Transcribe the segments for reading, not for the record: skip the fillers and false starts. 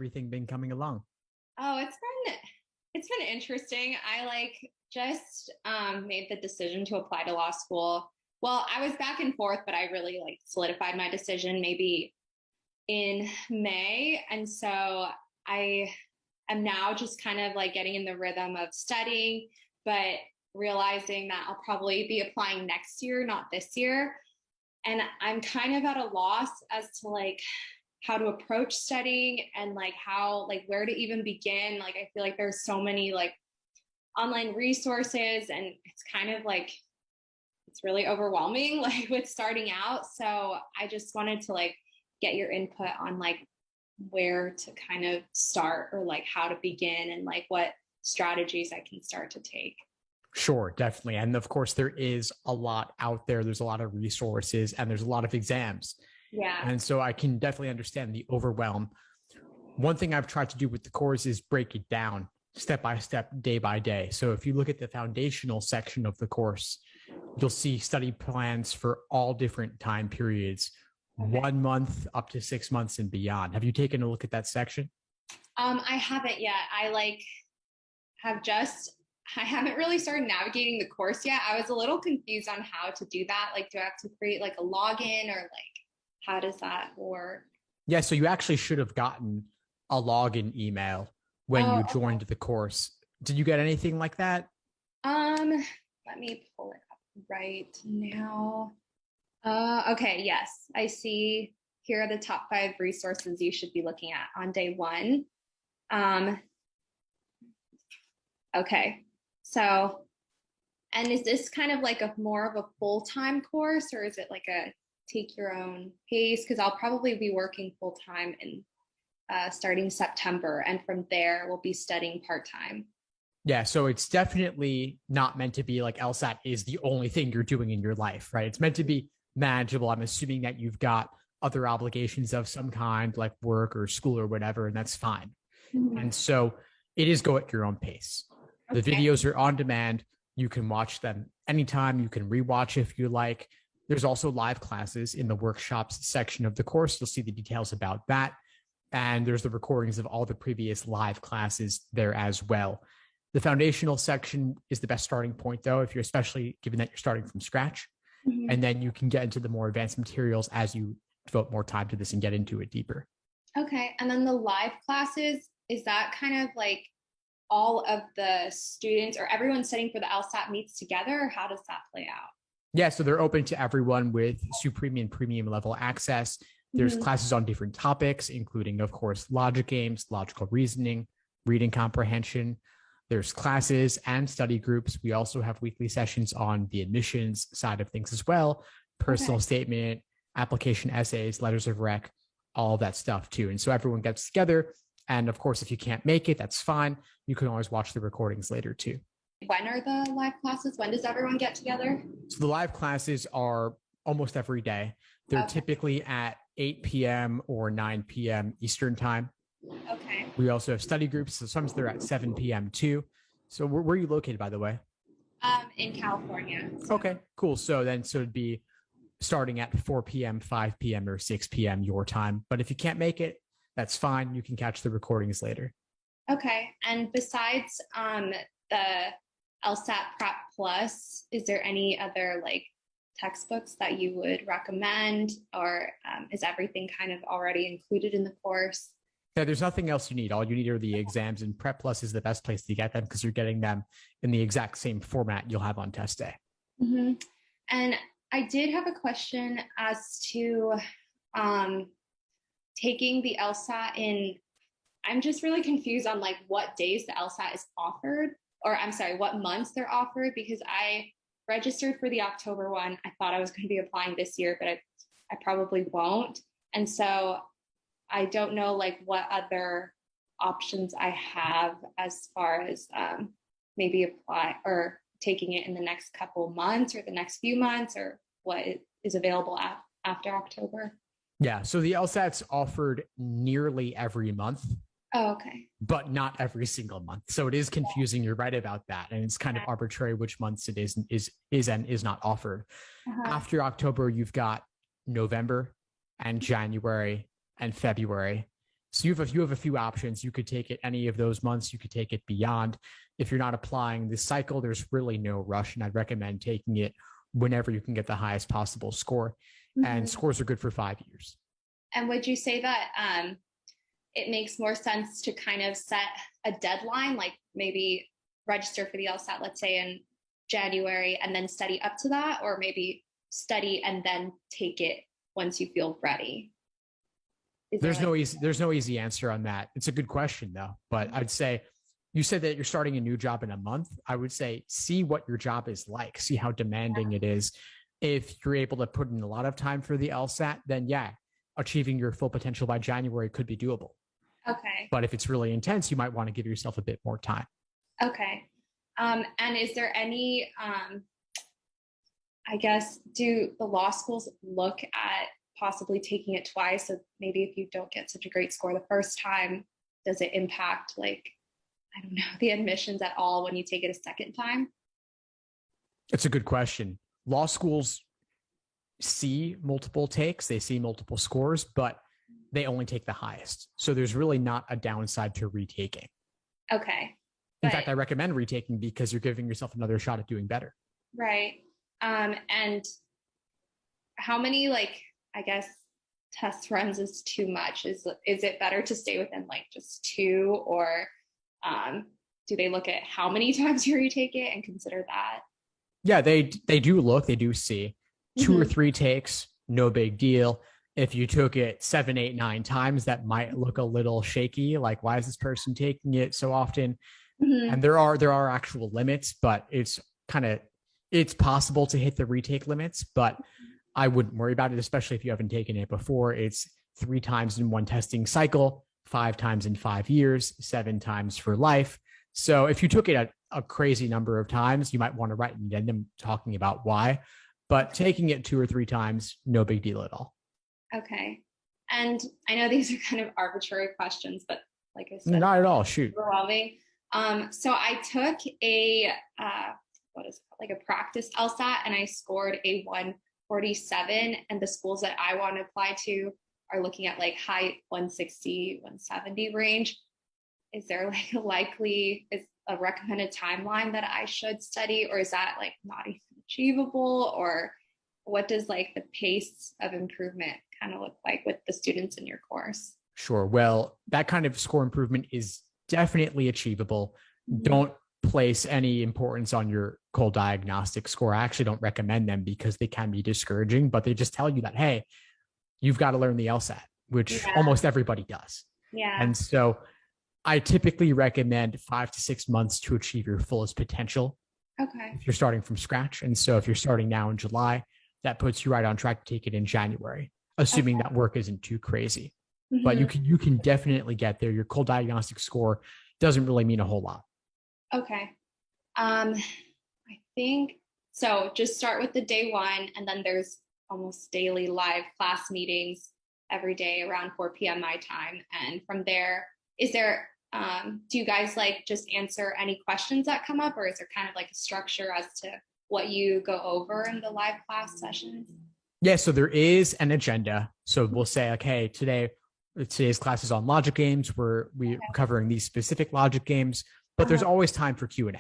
everything been coming along? Oh, it's been interesting. I just made the decision to apply to law school. Well, I was back and forth, but I really solidified my decision maybe in May. And so I am now just kind of getting in the rhythm of studying, but realizing that I'll probably be applying next year, not this year. And I'm kind of at a loss as to how to approach studying and how where to even begin. I feel there's so many online resources, and it's kind of it's really overwhelming with starting out. So I just wanted to get your input on where to kind of start, or how to begin, and what strategies I can start to take. Sure, definitely. And of course, there is a lot out there. There's a lot of resources and there's a lot of exams. Yeah. And so I can definitely understand the overwhelm. One thing I've tried to do with the course is break it down step by step, day by day. So if you look at the foundational section of the course, you'll see study plans for all different time periods, 1 month up to 6 months and beyond. Have you taken a look at that section? I haven't yet. I haven't really started navigating the course yet. I was a little confused on how to do that. Do I have to create a login, or how does that work? Yeah, so you actually should have gotten a login email when you joined the course. Did you get anything like that? Let me pull it up right now. Okay, yes. I see here are the top 5 resources you should be looking at on day 1. Okay. So, and is this kind of more of a full-time course, or is it a take your own pace? Because I'll probably be working full-time in starting September, and from there we'll be studying part-time. Yeah, so it's definitely not meant to be LSAT is the only thing you're doing in your life, right? It's meant to be manageable. I'm assuming that you've got other obligations of some kind, like work or school or whatever, and that's fine. Mm-hmm. And so it is go at your own pace. The videos are on demand. You can watch them anytime. You can rewatch if you like. There's also live classes in the workshops section of the course. You'll see the details about that. And there's the recordings of all the previous live classes there as well. The foundational section is the best starting point, though, if you're especially given that you're starting from scratch. Mm-hmm. And then you can get into the more advanced materials as you devote more time to this and get into it deeper. Okay. And then the live classes, is that kind of all of the students or everyone studying for the LSAT meets together, or how does that play out? Yeah, so they're open to everyone with supreme and premium level access. There's classes on different topics, including, of course, logic games, logical reasoning, reading comprehension. There's classes and study groups. We also have weekly sessions on the admissions side of things as well, personal statement, application essays, letters of rec, all of that stuff too. And so everyone gets together. And of course, if you can't make it, that's fine. You can always watch the recordings later too. When are the live classes? When does everyone get together? So the live classes are almost every day. They're typically at 8 p.m. or 9 p.m. Eastern time. Okay. We also have study groups. So sometimes they're at 7 p.m. too. So where are you located, by the way? In California. So. Okay, cool. So it'd be starting at 4 p.m., 5 p.m., or 6 p.m. your time. But if you can't make it, that's fine. You can catch the recordings later. Okay. And besides the LSAT Prep Plus, is there any other textbooks that you would recommend, or is everything kind of already included in the course? Yeah, there's nothing else you need. All you need are the exams, and Prep Plus is the best place to get them because you're getting them in the exact same format you'll have on test day. Mm-hmm. And I did have a question as to taking the LSAT in. I'm just really confused on what days the LSAT is offered, or I'm sorry, what months they're offered, because I registered for the October one. I thought I was going to be applying this year, but I probably won't. And so I don't know what other options I have as far as maybe apply or taking it in the next couple months or the next few months, or what is available after October. Yeah, so the LSAT's offered nearly every month. Oh, okay. But not every single month. So it is confusing. You're right about that. And it's kind of arbitrary which months it is and is not offered. After October, you've got November and January and February. So you have a few options. You could take it any of those months. You could take it beyond. If you're not applying this cycle, there's really no rush, and I'd recommend taking it whenever you can get the highest possible score. And scores are good for 5 years. And would you say that it makes more sense to kind of set a deadline, like maybe register for the LSAT, let's say in January, and then study up to that, or maybe study and then take it once you feel ready? There's no easy answer on that. It's a good question though, but I'd say, you said that you're starting a new job in a month. I would say, see what your job is like, see how demanding it is. If you're able to put in a lot of time for the LSAT, then yeah, achieving your full potential by January could be doable. Okay. But if it's really intense, you might want to give yourself a bit more time. Okay. And is there any, I guess, do the law schools look at possibly taking it twice? So maybe if you don't get such a great score the first time, does it impact, like, I don't know, the admissions at all when you take it a second time? It's a good question. Law schools see multiple takes, they see multiple scores, but they only take the highest. So there's really not a downside to retaking. Okay. In fact, I recommend retaking because you're giving yourself another shot at doing better. Right. And how many, like, I guess, test runs is too much? Is it better to stay within like just 2, or do they look at how many times you retake it and consider that? Yeah, they do see 2 or 3 takes, no big deal. If you took it 7, 8, 9 times, that might look a little shaky. Like, why is this person taking it so often? And there are actual limits, but it's possible to hit the retake limits, but I wouldn't worry about it, especially if you haven't taken it before. It's 3 times in one testing cycle, 5 times in 5 years, 7 times for life. So if you took it a crazy number of times, you might want to write an addendum talking about why, but taking it 2 or 3 times, no big deal at all. Okay. And I know these are kind of arbitrary questions, but like I said, not at all. Shoot. Overwhelming. So I took a like a practice LSAT, and I scored a 147, and the schools that I want to apply to are looking at like high 160, 170 range. Is there like is a recommended timeline that I should study, or is that like not even achievable? Or what does like the pace of improvement kind of look like with the students in your course? Sure. Well, that kind of score improvement is definitely achievable. Don't place any importance on your cold diagnostic score. I actually don't recommend them because they can be discouraging, but they just tell you that, hey, you've got to learn the LSAT, which almost everybody does. Yeah. And so I typically recommend 5 to 6 months to achieve your fullest potential. Okay. If you're starting from scratch. And so if you're starting now in July, that puts you right on track to take it in January, assuming that work isn't too crazy. But you can definitely get there. Your cold diagnostic score doesn't really mean a whole lot. Okay. I think so. Just start with the day 1, and then there's almost daily live class meetings every day around 4 p.m. my time. And from there, do you guys like just answer any questions that come up, or is there kind of like a structure as to what you go over in the live class sessions? Yeah, so there is an agenda. So we'll say, like, hey, today's class is on logic games. We're covering these specific logic games, but there's always time for Q&A.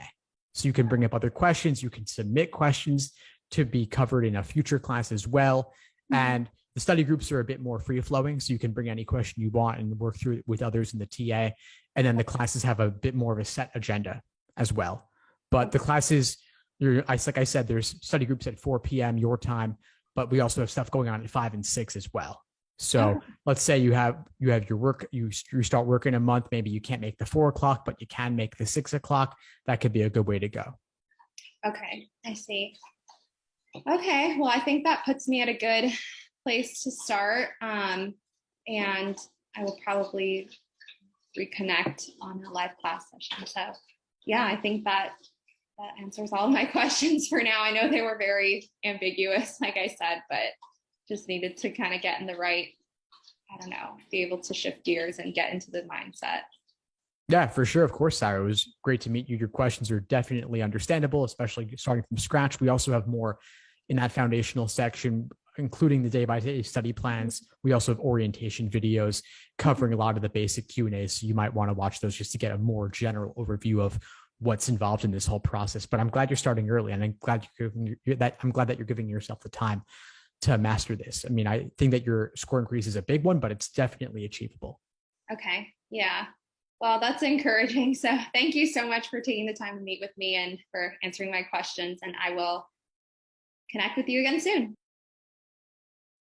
So you can bring up other questions. You can submit questions to be covered in a future class as well. And the study groups are a bit more free flowing. So you can bring any question you want and work through it with others in the TA. And then the classes have a bit more of a set agenda as well. But the classes, like I said, there's study groups at 4 p.m. your time, but we also have stuff going on at 5 and 6 as well. So let's say you have your work, you start work in a month, maybe you can't make the 4 o'clock, but you can make the 6 o'clock. That could be a good way to go. Okay, I see. Okay, well, I think that puts me at a good place to start. And I will probably reconnect on a live class session. So yeah, I think that answers all of my questions for now. I know they were very ambiguous, like I said, but just needed to kind of get in the right, be able to shift gears and get into the mindset. Yeah, for sure. Of course, Sarah. It was great to meet you. Your questions are definitely understandable, especially starting from scratch. We also have more in that foundational section including the day-by-day study plans. We also have orientation videos covering a lot of the basic Q&As. So you might want to watch those just to get a more general overview of what's involved in this whole process. But I'm glad you're starting early, and I'm glad that you're giving yourself the time to master this. I mean, I think that your score increase is a big one, but it's definitely achievable. Okay. Yeah. Well, that's encouraging. So thank you so much for taking the time to meet with me and for answering my questions. And I will connect with you again soon.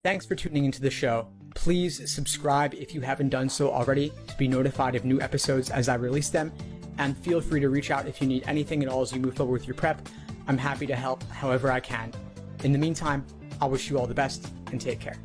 Thanks for tuning into the show. Please subscribe if you haven't done so already to be notified of new episodes as I release them. And feel free to reach out if you need anything at all as you move forward with your prep. I'm happy to help however I can. In the meantime, I'll wish you all the best and take care.